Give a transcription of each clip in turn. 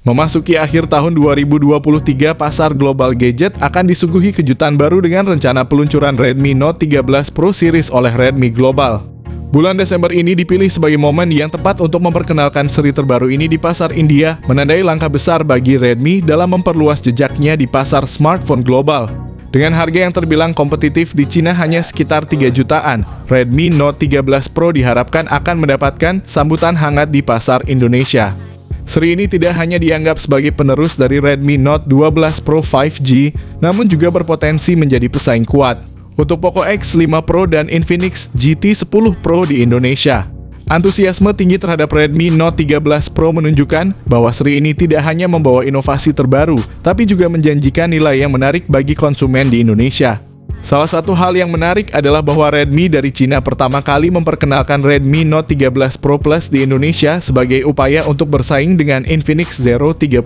Memasuki akhir tahun 2023, pasar global gadget akan disuguhi kejutan baru dengan rencana peluncuran Redmi Note 13 Pro Series oleh Redmi Global. Bulan Desember ini dipilih sebagai momen yang tepat untuk memperkenalkan seri terbaru ini di pasar India, menandai langkah besar bagi Redmi dalam memperluas jejaknya di pasar smartphone global. Dengan harga yang terbilang kompetitif di Cina hanya sekitar 3 jutaan, Redmi Note 13 Pro diharapkan akan mendapatkan sambutan hangat di pasar Indonesia. Seri ini tidak hanya dianggap sebagai penerus dari Redmi Note 12 Pro 5G, namun juga berpotensi menjadi pesaing kuat untuk Poco X5 Pro dan Infinix GT 10 Pro di Indonesia. Antusiasme tinggi terhadap Redmi Note 13 Pro menunjukkan bahwa seri ini tidak hanya membawa inovasi terbaru, tapi juga menjanjikan nilai yang menarik bagi konsumen di Indonesia. Salah satu hal yang menarik adalah bahwa Redmi dari Cina pertama kali memperkenalkan Redmi Note 13 Pro Plus di Indonesia sebagai upaya untuk bersaing dengan Infinix Zero 30.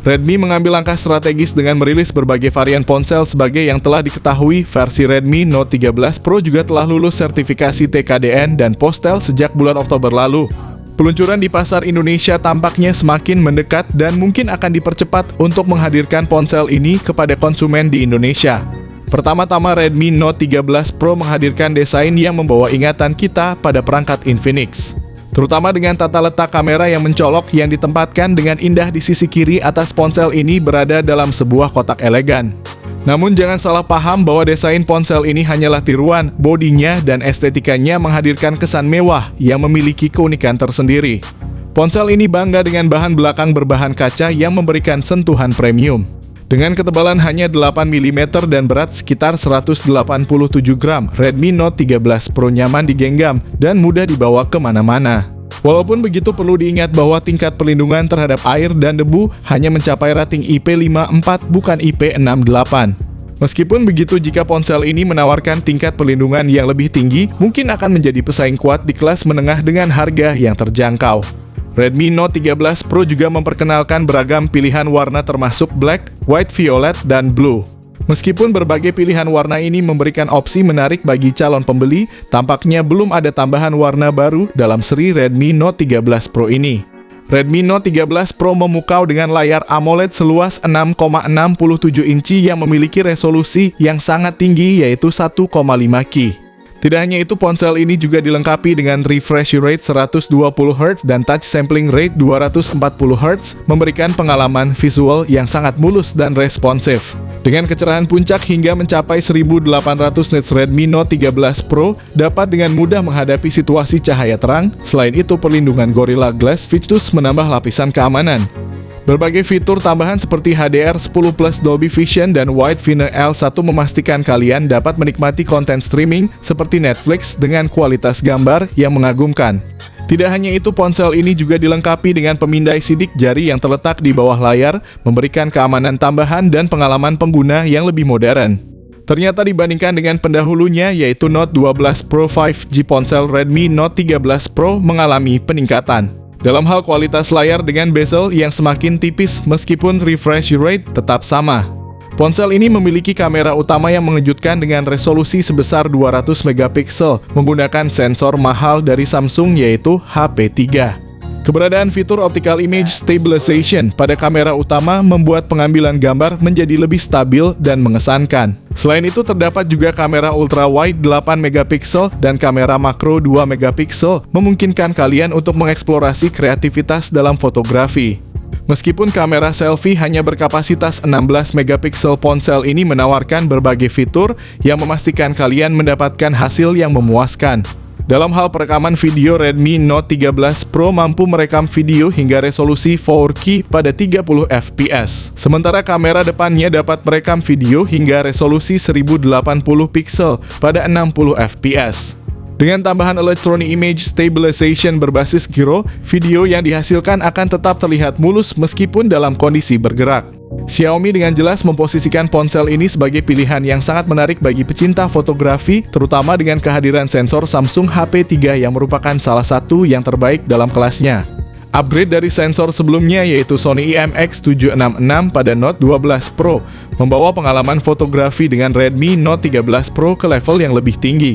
Redmi mengambil langkah strategis dengan merilis berbagai varian ponsel sebagai yang telah diketahui versi Redmi Note 13 Pro juga telah lulus sertifikasi TKDN dan Postel sejak bulan Oktober lalu. Peluncuran di pasar Indonesia tampaknya semakin mendekat dan mungkin akan dipercepat untuk menghadirkan ponsel ini kepada konsumen di Indonesia. Pertama-tama Redmi Note 13 Pro menghadirkan desain yang membawa ingatan kita pada perangkat Infinix, terutama dengan tata letak kamera yang mencolok yang ditempatkan dengan indah di sisi kiri atas ponsel ini berada dalam sebuah kotak elegan. Namun jangan salah paham bahwa desain ponsel ini hanyalah tiruan, bodinya dan estetikanya menghadirkan kesan mewah yang memiliki keunikan tersendiri. Ponsel ini bangga dengan bahan belakang berbahan kaca yang memberikan sentuhan premium. Dengan ketebalan hanya 8 mm dan berat sekitar 187 gram, Redmi Note 13 Pro nyaman digenggam dan mudah dibawa kemana-mana. Walaupun begitu, perlu diingat bahwa tingkat perlindungan terhadap air dan debu hanya mencapai rating IP54 bukan IP68. Meskipun begitu, jika ponsel ini menawarkan tingkat perlindungan yang lebih tinggi, mungkin akan menjadi pesaing kuat di kelas menengah dengan harga yang terjangkau. Redmi Note 13 Pro juga memperkenalkan beragam pilihan warna termasuk black, white, violet, dan blue. Meskipun berbagai pilihan warna ini memberikan opsi menarik bagi calon pembeli, tampaknya belum ada tambahan warna baru dalam seri Redmi Note 13 Pro ini. Redmi Note 13 Pro memukau dengan layar AMOLED seluas 6,67 inci yang memiliki resolusi yang sangat tinggi yaitu 1,5K. Tidak hanya itu, ponsel ini juga dilengkapi dengan refresh rate 120 Hz dan touch sampling rate 240 Hz, memberikan pengalaman visual yang sangat mulus dan responsif. Dengan kecerahan puncak hingga mencapai 1800 nits, Redmi Note 13 Pro dapat dengan mudah menghadapi situasi cahaya terang. Selain itu, perlindungan Gorilla Glass Victus menambah lapisan keamanan. Berbagai fitur tambahan seperti HDR10 Plus Dolby Vision dan Wide View L1 memastikan kalian dapat menikmati konten streaming seperti Netflix dengan kualitas gambar yang mengagumkan. Tidak hanya itu, ponsel ini juga dilengkapi dengan pemindai sidik jari yang terletak di bawah layar, memberikan keamanan tambahan dan pengalaman pengguna yang lebih modern. Ternyata dibandingkan dengan pendahulunya yaitu Note 12 Pro 5G, ponsel Redmi Note 13 Pro mengalami peningkatan dalam hal kualitas layar dengan bezel yang semakin tipis meskipun refresh rate tetap sama. Ponsel ini memiliki kamera utama yang mengejutkan dengan resolusi sebesar 200 megapiksel menggunakan sensor mahal dari Samsung yaitu HP3. Keberadaan fitur Optical Image Stabilization pada kamera utama membuat pengambilan gambar menjadi lebih stabil dan mengesankan. Selain itu, terdapat juga kamera ultra wide 8 megapiksel dan kamera makro 2 megapiksel, memungkinkan kalian untuk mengeksplorasi kreativitas dalam fotografi. Meskipun kamera selfie hanya berkapasitas 16 megapiksel, ponsel ini menawarkan berbagai fitur yang memastikan kalian mendapatkan hasil yang memuaskan. Dalam hal perekaman video, Redmi Note 13 Pro mampu merekam video hingga resolusi 4K pada 30 fps. Sementara kamera depannya dapat merekam video hingga resolusi 1080 piksel pada 60 fps. Dengan tambahan Electronic Image Stabilization berbasis gyro, video yang dihasilkan akan tetap terlihat mulus meskipun dalam kondisi bergerak. Xiaomi dengan jelas memposisikan ponsel ini sebagai pilihan yang sangat menarik bagi pecinta fotografi, terutama dengan kehadiran sensor Samsung HP3 yang merupakan salah satu yang terbaik dalam kelasnya. Upgrade dari sensor sebelumnya yaitu Sony IMX766 pada Note 12 Pro membawa pengalaman fotografi dengan Redmi Note 13 Pro ke level yang lebih tinggi.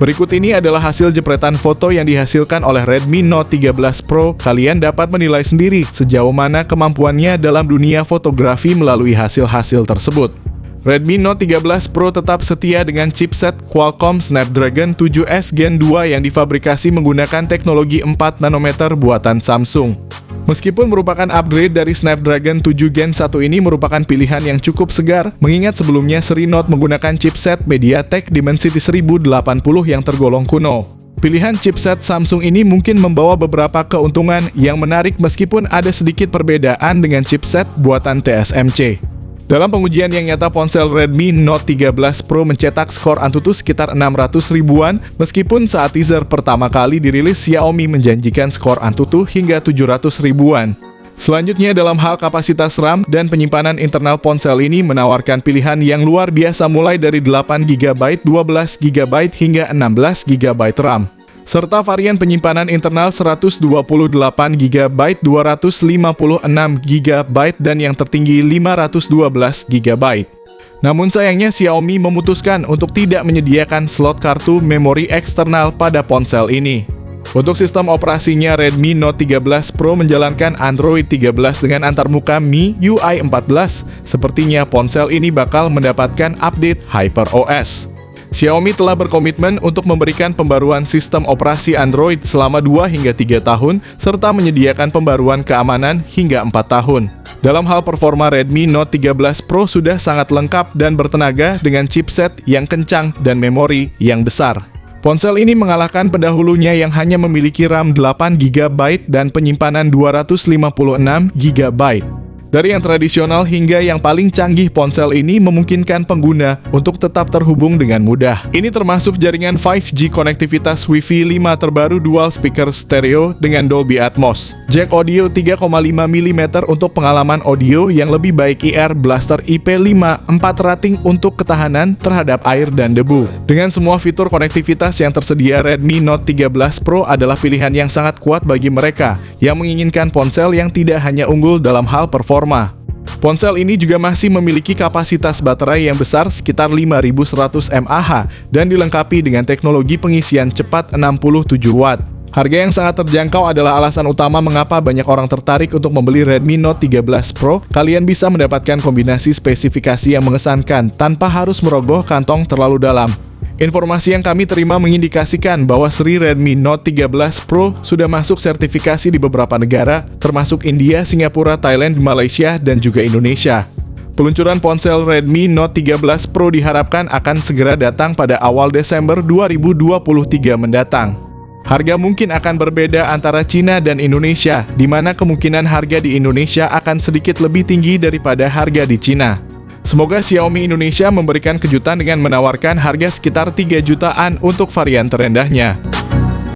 Berikut ini adalah hasil jepretan foto yang dihasilkan oleh Redmi Note 13 Pro. Kalian dapat menilai sendiri sejauh mana kemampuannya dalam dunia fotografi melalui hasil-hasil tersebut. Redmi Note 13 Pro tetap setia dengan chipset Qualcomm Snapdragon 7S Gen 2 yang difabrikasi menggunakan teknologi 4 nanometer buatan Samsung. Meskipun merupakan upgrade dari Snapdragon 7 Gen 1 ini merupakan pilihan yang cukup segar, mengingat sebelumnya seri Note menggunakan chipset MediaTek Dimensity 1080 yang tergolong kuno. Pilihan chipset Samsung ini mungkin membawa beberapa keuntungan yang menarik meskipun ada sedikit perbedaan dengan chipset buatan TSMC. Dalam pengujian yang nyata, ponsel Redmi Note 13 Pro mencetak skor Antutu sekitar 600 ribuan, meskipun saat teaser pertama kali dirilis Xiaomi menjanjikan skor Antutu hingga 700 ribuan. Selanjutnya dalam hal kapasitas RAM dan penyimpanan internal, ponsel ini menawarkan pilihan yang luar biasa mulai dari 8GB, 12GB hingga 16GB RAM. Serta varian penyimpanan internal 128GB, 256GB, dan yang tertinggi 512GB. Namun sayangnya Xiaomi memutuskan untuk tidak menyediakan slot kartu memori eksternal pada ponsel ini. Untuk sistem operasinya, Redmi Note 13 Pro menjalankan Android 13 dengan antarmuka MIUI 14. Sepertinya ponsel ini bakal mendapatkan update HyperOS. Xiaomi telah berkomitmen untuk memberikan pembaruan sistem operasi Android selama 2 hingga 3 tahun, serta menyediakan pembaruan keamanan hingga 4 tahun. Dalam hal performa, Redmi Note 13 Pro sudah sangat lengkap dan bertenaga dengan chipset yang kencang dan memori yang besar. Ponsel ini mengalahkan pendahulunya yang hanya memiliki RAM 8GB dan penyimpanan 256GB. Dari yang tradisional hingga yang paling canggih, ponsel ini memungkinkan pengguna untuk tetap terhubung dengan mudah. Ini termasuk jaringan 5G, konektivitas Wi-Fi 5 terbaru, dual speaker stereo dengan Dolby Atmos, jack audio 3,5mm untuk pengalaman audio yang lebih baik, IR Blaster IP5, 4 rating untuk ketahanan terhadap air dan debu. Dengan semua fitur konektivitas yang tersedia, Redmi Note 13 Pro adalah pilihan yang sangat kuat bagi mereka yang menginginkan ponsel yang tidak hanya unggul dalam hal performa. Ponsel ini juga masih memiliki kapasitas baterai yang besar sekitar 5100 mAh dan dilengkapi dengan teknologi pengisian cepat 67 Watt. Harga yang sangat terjangkau adalah alasan utama mengapa banyak orang tertarik untuk membeli Redmi Note 13 Pro. Kalian bisa mendapatkan kombinasi spesifikasi yang mengesankan tanpa harus merogoh kantong terlalu dalam. Informasi yang kami terima mengindikasikan bahwa seri Redmi Note 13 Pro sudah masuk sertifikasi di beberapa negara, termasuk India, Singapura, Thailand, Malaysia, dan juga Indonesia. Peluncuran ponsel Redmi Note 13 Pro diharapkan akan segera datang pada awal Desember 2023 mendatang. Harga mungkin akan berbeda antara Cina dan Indonesia, di mana kemungkinan harga di Indonesia akan sedikit lebih tinggi daripada harga di Cina. Semoga Xiaomi Indonesia memberikan kejutan dengan menawarkan harga sekitar 3 jutaan untuk varian terendahnya.